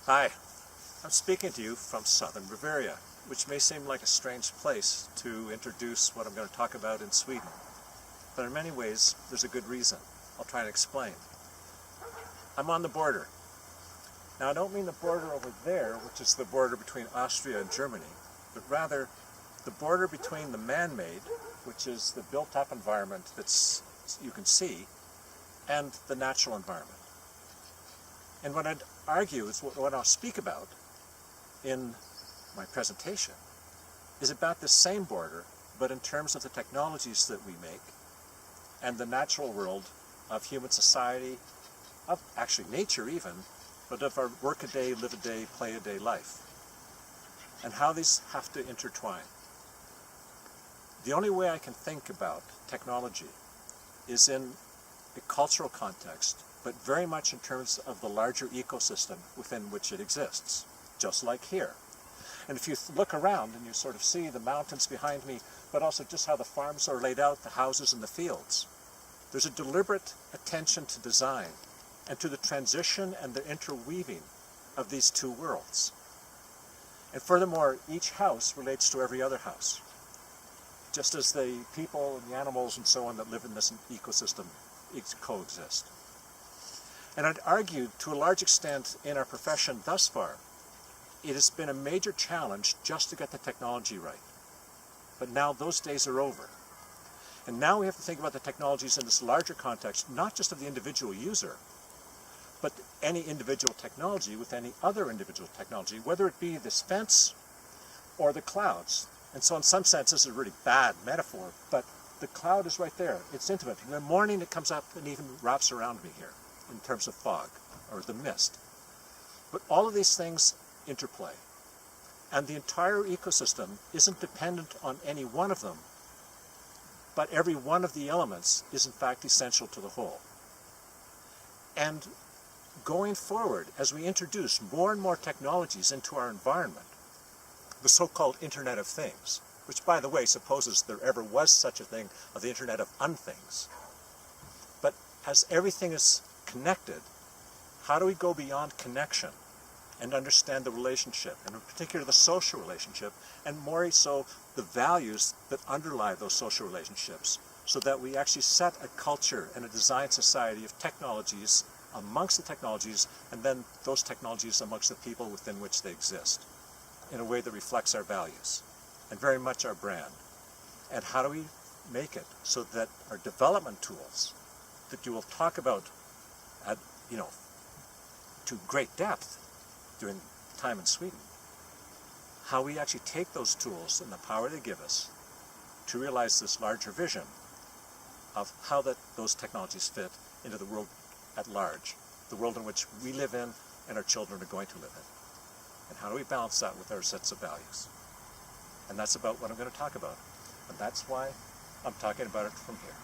Hi, I'm speaking to you from southern Bavaria, which may seem like a strange place to introduce what I'm going to talk about in Sweden. But in many ways, there's a good reason. I'll try and explain. I'm on the border. Now, I don't mean the border over there, which is the border between Austria and Germany, but rather the border between the man-made, which is the built-up environment that's you can see, and the natural environment. And what I'd argue is what I'll speak about in my presentation is about the same border, but in terms of the technologies that we make and the natural world of human society, of actually nature even, but of our work-a-day, live-a-day, play-a-day life, and how these have to intertwine. The only way I can think about technology is in a cultural context, but very much in terms of the larger ecosystem within which it exists, just like here. And if you look around and you sort of see the mountains behind me, but also just how the farms are laid out, the houses and the fields, there's a deliberate attention to design and to the transition and the interweaving of these two worlds. And furthermore, each house relates to every other house, just as the people and the animals and so on that live in this ecosystem coexist. And I'd argue, to a large extent in our profession thus far, it has been a major challenge just to get the technology right. But now those days are over. And now we have to think about the technologies in this larger context, not just of the individual user, but any individual technology with any other individual technology, whether it be this fence or the clouds. And so in some sense, this is a really bad metaphor, but the cloud is right there. It's intimate. In the morning it comes up and even wraps around me here in terms of fog or the mist. But all of these things interplay. And the entire ecosystem isn't dependent on any one of them, but every one of the elements is in fact essential to the whole. And going forward, as we introduce more and more technologies into our environment, the so-called Internet of Things, which, by the way, supposes there ever was such a thing of the Internet of Unthings. But as everything is connected, how do we go beyond connection and understand the relationship, and in particular the social relationship, and more so the values that underlie those social relationships, so that we actually set a culture and a design society of technologies amongst the technologies, and then those technologies amongst the people within which they exist, in a way that reflects our values and very much our brand. And how do we make it so that our development tools that you will talk about at, to great depth during time in Sweden, how we actually take those tools and the power they give us to realize this larger vision of how those technologies fit into the world at large, the world in which we live in and our children are going to live in. And how do we balance that with our sets of values? And that's about what I'm going to talk about. And that's why I'm talking about it from here.